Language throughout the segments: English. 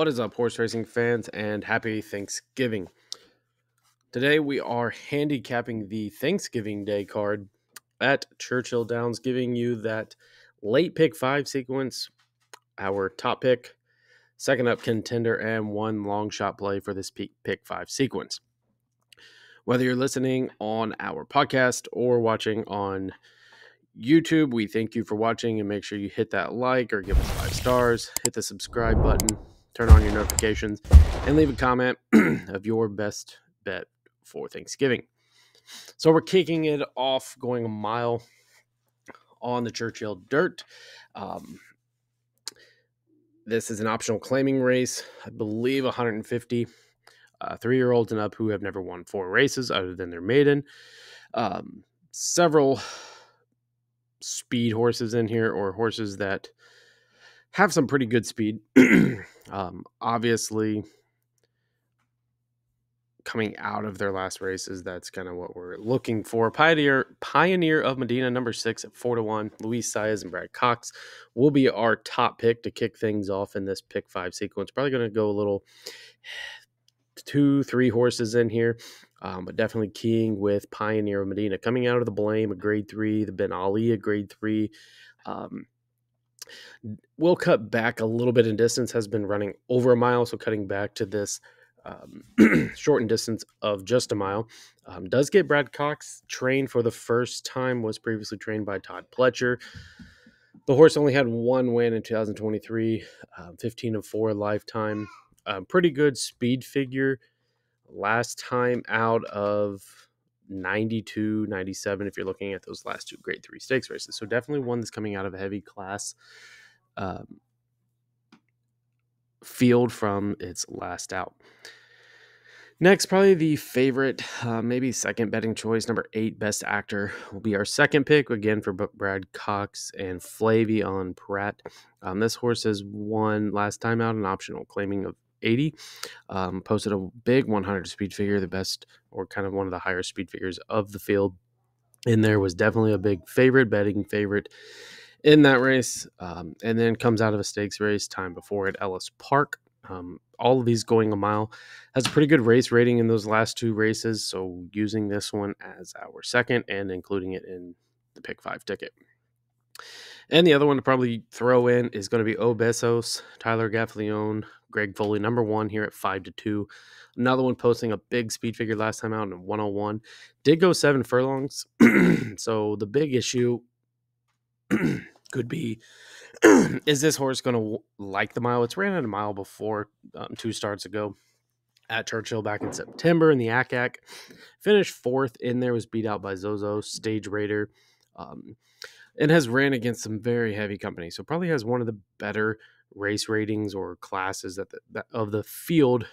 What is up, horse racing fans, and happy Thanksgiving. Today we are handicapping the Thanksgiving Day card at Churchill Downs, giving you that late pick 5 sequence, our top pick, second up contender, and one long shot play for this pick 5 sequence. Whether you're listening on our podcast or watching on YouTube, we thank you for watching, and make sure you hit that like or give us 5 stars, hit the subscribe button, turn on your notifications, and leave a comment of your best bet for Thanksgiving. So we're kicking it off going a mile on the Churchill dirt. This is an optional claiming race. I believe 150 3-year-olds and up who have never won 4 races other than their maiden. Several speed horses in here, or horses that have some pretty good speed. Obviously, coming out of their last races, that's kind of what we're looking for. Pioneer of Medina, number 6 at 4-1. Luis Saez and Brad Cox will be our top pick to kick things off in this pick 5 sequence. Probably going to go a little 2-3 horses in here, but definitely keying with Pioneer of Medina. Coming out of the Blame, a grade 3, the Ben Ali, a grade 3. Will cut back a little bit in distance, has been running over a mile, so cutting back to this shortened distance of just a mile. Does get Brad Cox trained for the first time, was previously trained by Todd Pletcher. The horse only had 1 win in 2023, 15-4 lifetime. Pretty good speed figure last time out of 92, 97, if you're looking at those last 2 grade 3 stakes races. So definitely one that's coming out of a heavy class field from its last out. Next, probably the favorite, maybe second betting choice, number 8, Best Actor, will be our second pick, again for Brad Cox and Flavion Pratt. This horse has won last time out, an optional claiming of 80. Posted a big 100 speed figure, the best, or kind of one of the higher speed figures of the field. In there, was definitely a big betting favorite in that race, and then comes out of a stakes race time before at Ellis Park. All of these going a mile. Has a pretty good race rating in those last 2 races, so using this one as our second and including it in the pick 5 ticket. And the other one to probably throw in is going to be Obesos, Tyler Gaffalione, Greg Foley, number 1 here at 5-2. Another one posting a big speed figure last time out in 101. Did go 7 furlongs. So the big issue could be, is this horse going to like the mile? It's ran at a mile before 2 starts ago at Churchill back in September in the ACAC. Finished 4th in there, was beat out by Zozo, Stage Raider, and has ran against some very heavy company. So probably has one of the better race ratings or classes of the field,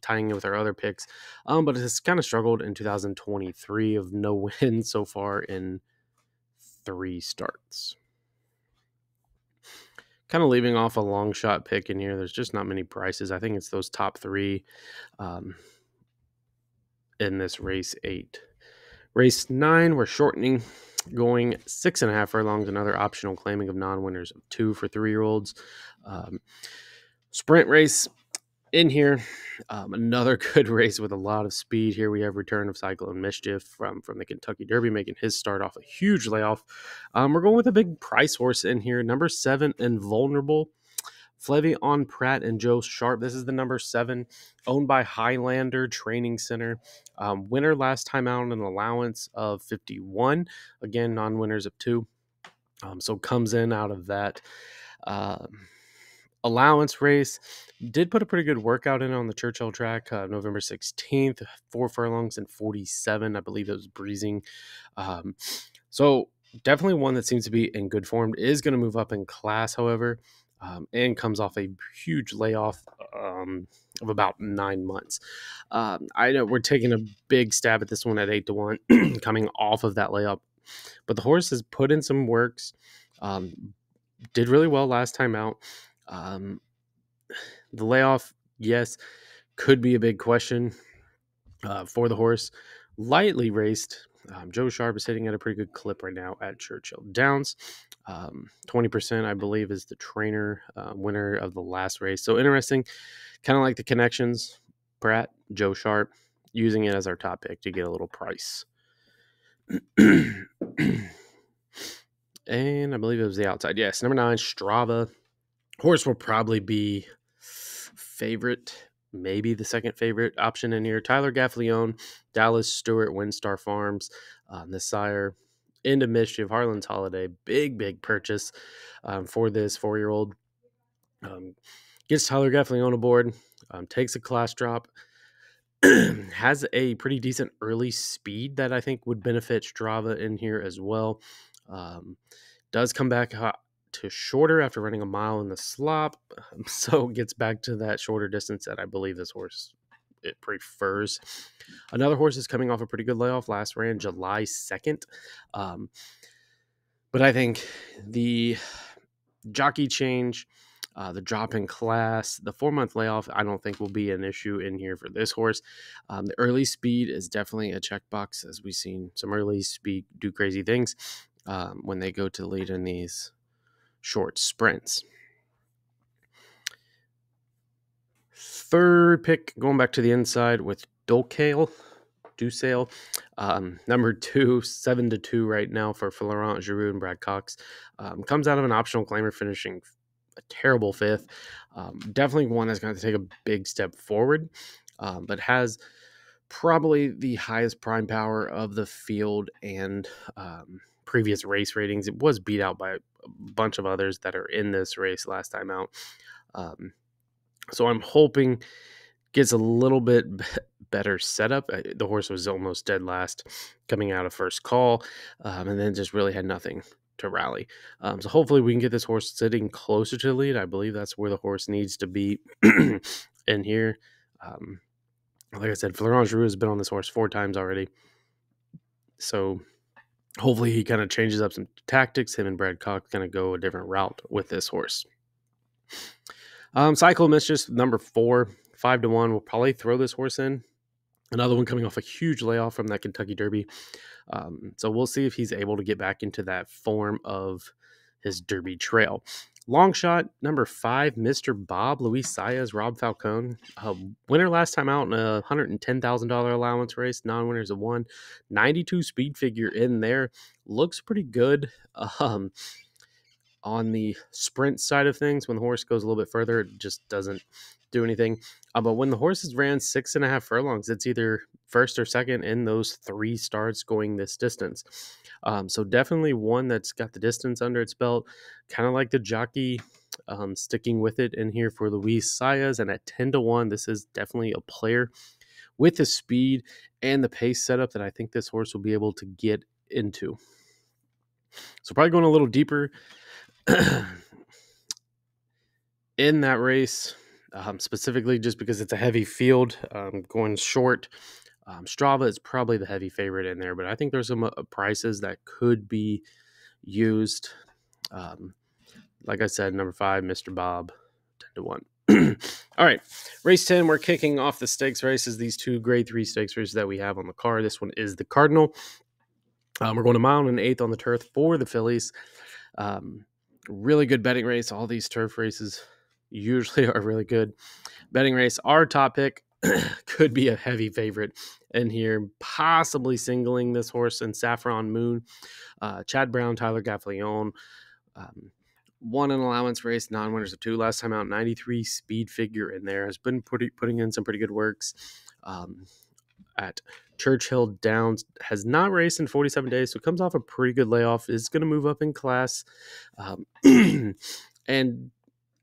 tying in with our other picks. But it has kind of struggled in 2023 of no wins so far in 3 starts. Kind of leaving off a long shot pick in here. There's just not many prices. I think it's those top 3 in this race 8. Race 9, we're shortening, going 6.5 furlongs, another optional claiming of non-winners of 2 for 3-year-olds. Sprint race in here, another good race with a lot of speed. Here we have return of Cyclone Mischief from the Kentucky Derby, making his start off a huge layoff. We're going with a big price horse in here, number 7, Invulnerable. Flavion Pratt and Joe Sharp. This is the number 7, owned by Highlander Training Center. Winner last time out, an allowance of 51. Again, non-winners of 2. So comes in out of that allowance race. Did put a pretty good workout in on the Churchill track, November 16th, 4 furlongs and 47. I believe it was breezing. So definitely one that seems to be in good form. Is going to move up in class, however, and comes off a huge layoff of about 9 months. I know we're taking a big stab at this one at 8-1, coming off of that layoff. But the horse has put in some works. Did really well last time out. The layoff, yes, could be a big question for the horse. Lightly raced Joe Sharp is hitting at a pretty good clip right now at Churchill Downs. 20%, I believe, is the trainer winner of the last race. So interesting, kind of like the connections. Pratt, Joe Sharp, using it as our top pick to get a little price. And I believe it was the outside. Yes, number 9, Strava. Horse will probably be favorite, maybe the second favorite option in here. Tyler Gaffleone, Dallas Stewart, Windstar Farms, the sire, Into Mischief, Harlan's Holiday. Big purchase for this 4-year-old. Gets Tyler Gaffleone aboard, takes a class drop, has a pretty decent early speed that I think would benefit Strava in here as well. Does come back to shorter after running a mile in the slop, so gets back to that shorter distance that I believe this horse it prefers. Another horse is coming off a pretty good layoff. Last ran July 2nd, but I think the jockey change, the drop in class, the 4-month layoff, I don't think will be an issue in here for this horse. The early speed is definitely a checkbox, as we've seen some early speed do crazy things when they go to lead in these short sprints. Third pick, going back to the inside with Dusail. Number 2, 7-2 right now for Florent Giroux and Brad Cox. Comes out of an optional claimer, finishing a terrible 5th. Definitely one that's going to take a big step forward, but has probably the highest prime power of the field and previous race ratings. It was beat out by a bunch of others that are in this race last time out. So I'm hoping gets a little bit better setup. The horse was almost dead last coming out of first call, and then just really had nothing to rally. So hopefully we can get this horse sitting closer to the lead. I believe that's where the horse needs to be in here. Like I said, Florent Giroux has been on this horse 4 times already. So hopefully he kind of changes up some tactics. Him and Brad Cox kind of go a different route with this horse. Cycle Mistress, number 4, 5-1. We'll probably throw this horse in. Another one coming off a huge layoff from that Kentucky Derby. So we'll see if he's able to get back into that form of his Derby trail. Long shot, number 5, Mr. Bob, Luis Saez, Rob Falcone. Winner last time out in a $110,000 allowance race. Non-winners of 1. 92 speed figure in there. Looks pretty good. On the sprint side of things, when the horse goes a little bit further, it just doesn't do anything. But when the horses ran 6.5 furlongs, it's either first or second in those 3 starts going this distance. So definitely one that's got the distance under its belt, kind of like the jockey, sticking with it in here for Luis Saez. And at 10-1, this is definitely a player with the speed and the pace setup that I think this horse will be able to get into. So probably going a little deeper in that race, specifically just because it's a heavy field, going short. Strava is probably the heavy favorite in there, but I think there's some prices that could be used. Like I said, number 5, Mr. Bob, 10-1. All right, race 10, we're kicking off the stakes races, these 2 grade 3 stakes races that we have on the card. This one is the Cardinal. We're going 1 mile and 1/8 on the turf for the fillies. Really good betting race. All these turf races usually are really good. Betting race, our top pick could be a heavy favorite in here, possibly singling this horse in Saffron Moon. Chad Brown, Tyler Gaffleone, won an allowance race, non-winners of 2 last time out. 93 speed figure in there, has been putting in some pretty good works. At Churchill Downs, has not raced in 47 days, so comes off a pretty good layoff, is going to move up in class, and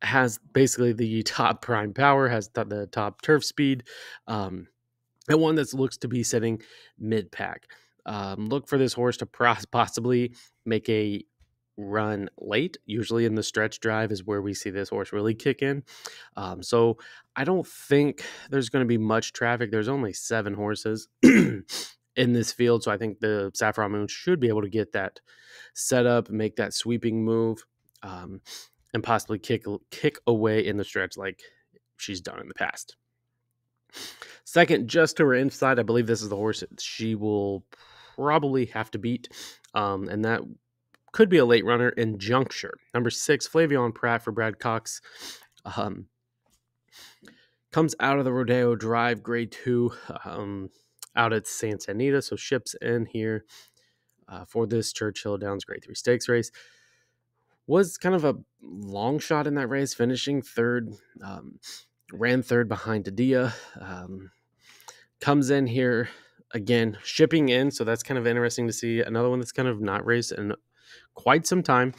has basically the top prime power, has the top turf speed, and one that looks to be sitting mid-pack. Look for this horse to possibly make a run late. Usually in the stretch drive is where we see this horse really kick in. So I don't think there's going to be much traffic. There's only 7 horses in this field, so I think the Saffron Moon should be able to get that set up, make that sweeping move, and possibly kick away in the stretch like she's done in the past. Second, just to her inside, I believe this is the horse that she will probably have to beat, and that could be a late runner in Juncture. Number 6, Flavion Pratt for Brad Cox. Comes out of the Rodeo Drive, grade 2, out at Santa Anita, so ships in here for this Churchill Downs grade 3 stakes race. Was kind of a long shot in that race, finishing third, ran third behind Dadia. Comes in here again, shipping in, so that's kind of interesting to see. Another one that's kind of not raced in quite some time.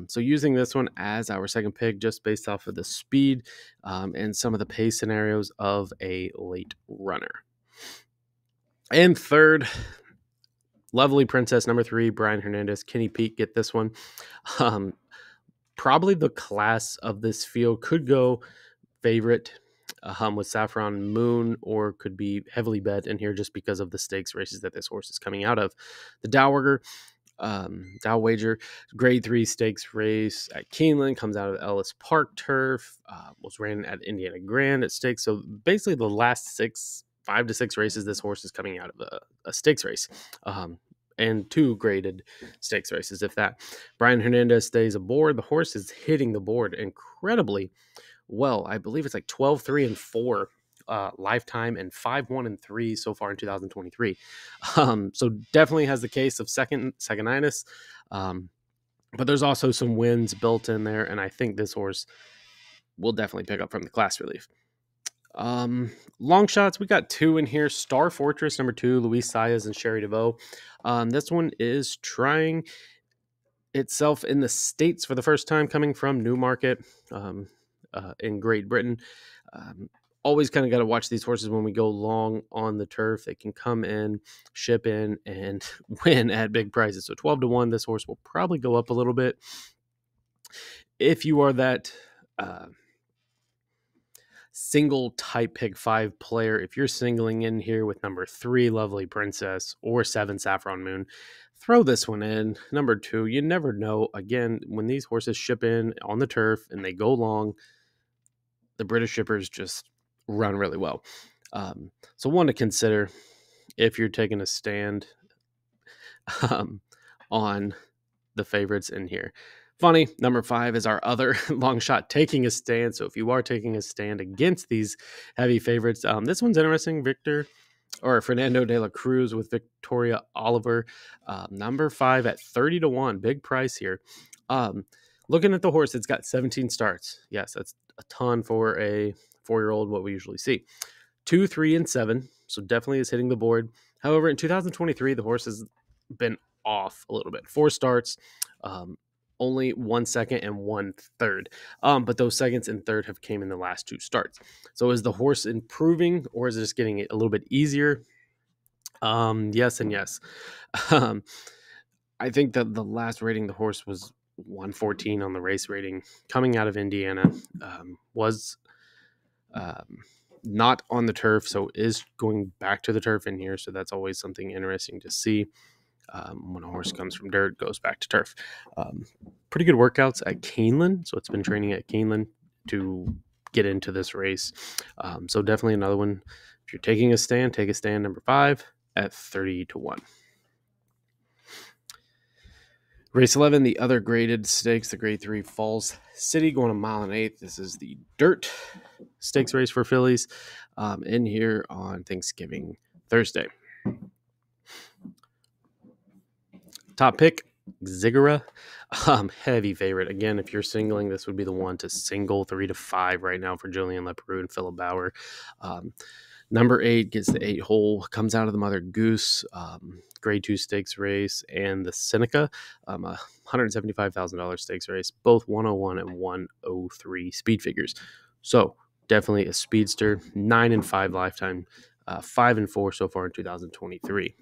So using this one as our second pick, just based off of the speed and some of the pace scenarios of a late runner. And third, Lovely Princess, number 3, Brian Hernandez. Kenny Peak get this one. Probably the class of this field could go favorite with Saffron Moon, or could be heavily bet in here just because of the stakes races that this horse is coming out of. The Dow Wager grade 3 stakes race at Keeneland, comes out of Ellis Park turf, was ran at Indiana Grand at stakes. So basically the last 5 to 6 races this horse is coming out of a stakes race, and 2 graded stakes races, if that. Brian Hernandez stays aboard. The horse is hitting the board incredibly well. I believe it's like 12, 3, and 4 lifetime, and 5, 1, and 3 so far in 2023. So definitely has the case of second-itis. But there's also some wins built in there, and I think this horse will definitely pick up from the class relief. Long shots, we got 2 in here. Star Fortress, number 2, Luis Saez and Sherry DeVoe. This one is trying itself in the States for the first time, coming from Newmarket in Great Britain. Always kind of got to watch these horses when we go long on the turf. They can come in, ship in, and win at big prices. So 12 to 1, this horse will probably go up a little bit. If you are that single type pick 5 player, if you're singling in here with number 3, Lovely Princess, or 7, Saffron Moon, throw this one in. Number 2, you never know. Again, when these horses ship in on the turf and they go long, the British shippers just run really well. So one to consider if you're taking a stand on the favorites in here. Funny, number 5 is our other long shot taking a stand. So if you are taking a stand against these heavy favorites, this one's interesting. Fernando de la Cruz with Victoria Oliver, number 5 at 30 to 1, big price here. Looking at the horse, it's got 17 starts. Yes, that's a ton for a 4-year-old, what we usually see. 2, 3, and 7, so definitely is hitting the board. However, in 2023, the horse has been off a little bit. 4 starts, only 1 second and 1 third. But those seconds and third have came in the last 2 starts. So is the horse improving, or is it just getting it a little bit easier? Yes and yes. I think that the last rating the horse was 114 on the race rating coming out of Indiana. Was not on the turf, so is going back to the turf in here. So that's always something interesting to see. When a horse comes from dirt, goes back to turf. Pretty good workouts at Keeneland. So it's been training at Keeneland to get into this race. So definitely another one. If you're taking a stand, take a stand, number 5 at 30 to 1. Race 11, the other graded stakes, the grade 3 Falls City, going a mile and 1/8. This is the dirt stakes race for fillies in here on Thanksgiving Thursday. Top pick, Zigara, heavy favorite. Again, if you're singling, this would be the one to single 3 to 5 right now for Julian Leperoux and Philip Bauer. Number 8 gets the 8 hole, comes out of the Mother Goose, grade 2 stakes race, and the Seneca, a $175,000 stakes race, both 101 and 103 speed figures. So definitely a speedster, 9 and 5 lifetime, 5 and 4 so far in 2023.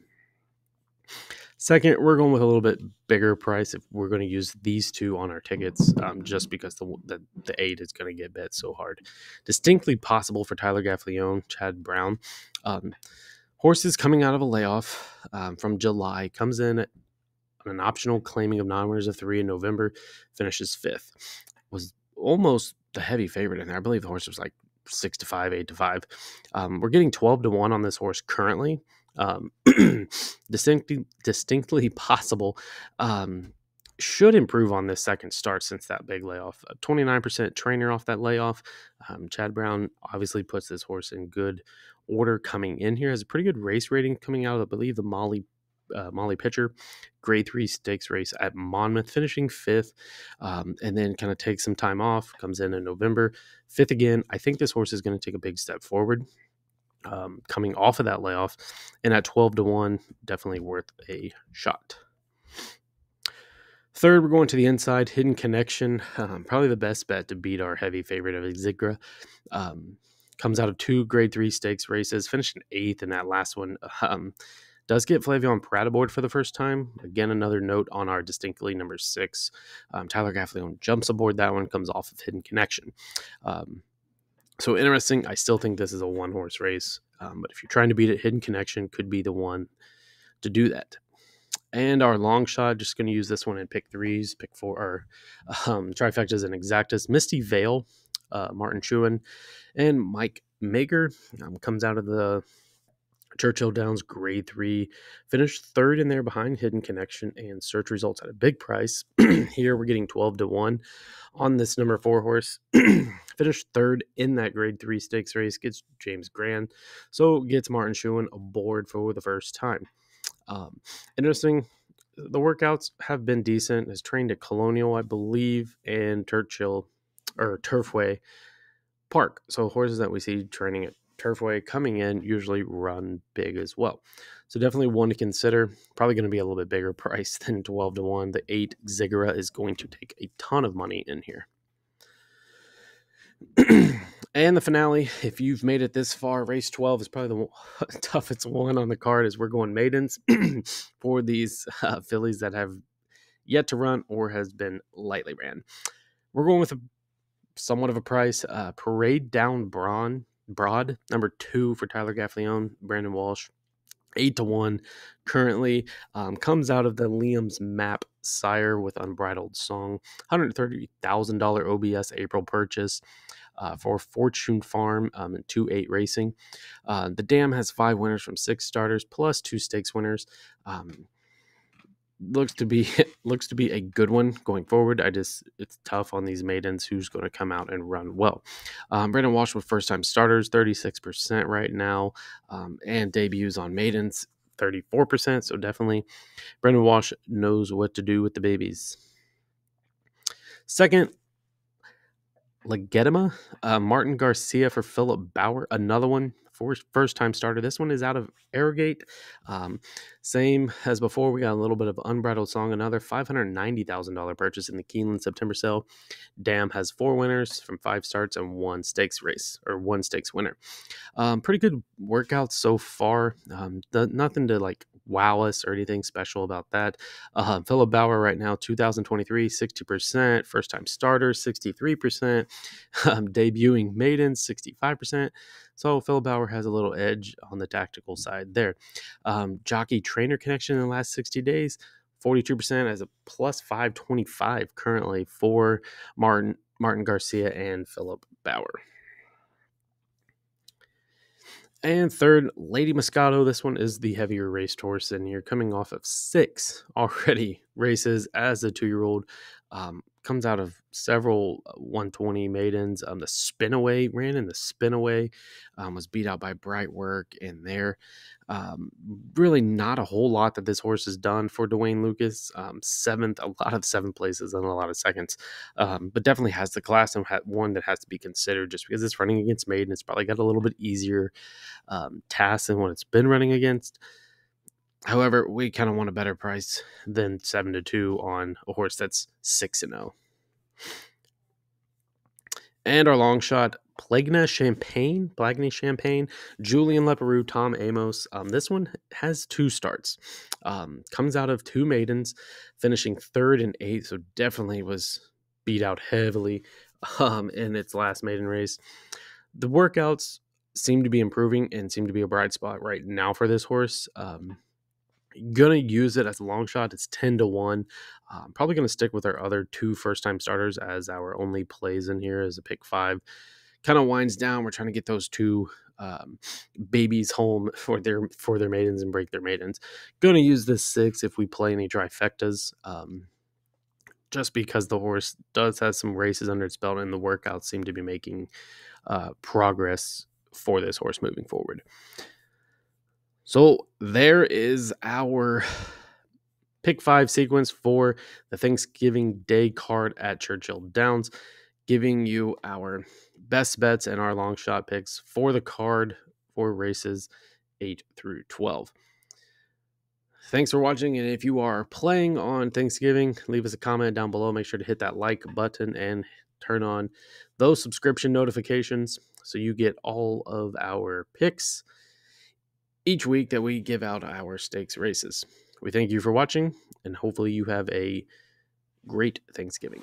Second, we're going with a little bit bigger price if we're going to use these 2 on our tickets, just because the 8 is going to get bet so hard. Distinctly Possible for Tyler Gaffleone, Chad Brown. Horses coming out of a layoff from July, comes in at an optional claiming of non-winners of 3 in November, finishes 5th. Was almost the heavy favorite in there. I believe the horse was like 6 to 5, 8 to 5. We're getting 12 to 1 on this horse currently. Um, distinctly possible. Should improve on this second start since that big layoff. 29% trainer off that layoff. Chad Brown obviously puts this horse in good order coming in here. Has a pretty good race rating coming out of, I believe, the Molly Pitcher Grade 3 stakes race at Monmouth, finishing fifth, and then kind of takes some time off, comes in November, fifth again. I think this horse is going to take a big step forward coming off of that layoff, and at 12-1, definitely worth a shot. Third, we're going to the inside, Hidden Connection, probably the best bet to beat our heavy favorite of Zigra. Comes out of 2 Grade 3 stakes races, finished in 8th in that last one. Does get Flavion Pratt aboard for the first time. Again, another note on our distinctly number 6. Tyler Gaffalione jumps aboard that one, comes off of Hidden Connection. So interesting. I still think this is a one-horse race, but if you're trying to beat it, Hidden Connection could be the one to do that. And our long shot, just going to use this one in pick 3s, pick 4, or trifectas and exactas. Misty Vale, Martin Schuin, and Mike Mager comes out of the Churchill Downs Grade 3, finished third in there behind Hidden Connection and Search Results at a big price. Here we're getting 12-1 on this number 4 horse. Finished third in that Grade 3 stakes race, gets James Grand, so gets Martin Schuin aboard for the first time. Interesting. The workouts have been decent. Has trained at Colonial, I believe, and Churchill or Turfway Park. So horses that we see training at Turfway coming in usually run big as well. So definitely one to consider. Probably going to be a little bit bigger price than 12-1. The 8 Zigara is going to take a ton of money in here. And the finale, if you've made it this far, race 12 is probably the toughest one on the card, as we're going maidens for these fillies that have yet to run or has been lightly ran. We're going with somewhat of a price. Parade Down Broad, number 2 for Tyler Gaffalione, Brandon Walsh, 8-1 currently. Comes out of the Liam's Map sire with Unbridled Song, $130,000 OBS April purchase for Fortune Farm and 2-8 Racing. The dam has 5 winners from 6 starters plus 2 stakes winners. Looks to be a good one going forward. It's tough on these maidens who's going to come out and run well. Brandon Walsh with first time starters, 36% right now, and debuts on maidens, 34%. So definitely Brandon Walsh knows what to do with the babies. Second, Legitima, Martin Garcia for Philip Bauer, another one for first-time starter. This one is out of Arrogate. Same as before, we got a little bit of Unbridled Song, another $590,000 purchase in the Keeneland September sale. Dam has 4 winners from 5 starts and 1 stakes race, or 1 stakes winner. Pretty good workout so far. Nothing to like wow us or anything special about that. Philip Bauer right now, 2023, 60%. First time starters, 63%. Debuting maidens, 65%. So Philip Bauer has a little edge on the tactical side there. Jockey trainer connection in the last 60 days, 42% as a plus 525 currently for Martin Garcia and Philip Bauer. And third, Lady Moscato. This one is the heavier raced horse in here, coming off of 6 already races as a 2-year-old. Comes out of several 120 maidens. The Spinaway ran in the Spinaway, was beat out by Bright Work in there. Really not a whole lot that this horse has done for Dwayne Lucas. 7th, a lot of 7th places and a lot of seconds, but definitely has the class and one that has to be considered just because it's running against maiden. It's probably got a little bit easier task than what it's been running against. However, we kind of want a better price than 7-2 on a horse that's 6-0. And our long shot, Plagna Champagne, Julian Leperoux, Tom Amos. This one has 2 starts. Comes out of 2 maidens, finishing 3rd and 8th, so definitely was beat out heavily in its last maiden race. The workouts seem to be improving and seem to be a bright spot right now for this horse. Gonna use it as a long shot. It's 10-1. Probably gonna stick with our other 2 first-time starters as our only plays in here as a pick 5. kind of winds down. We're trying to get those two babies home for their maidens and break their maidens. Going to use this 6 if we play any trifectas, just because the horse does have some races under its belt and the workouts seem to be making progress for this horse moving forward. So there is our pick 5 sequence for the Thanksgiving Day card at Churchill Downs, giving you our best bets and our long shot picks for the card for races 8 through 12. Thanks for watching, and if you are playing on Thanksgiving, leave us a comment down below. Make sure to hit that like button and turn on those subscription notifications so you get all of our picks each week that we give out our stakes races. We thank you for watching, and hopefully you have a great Thanksgiving.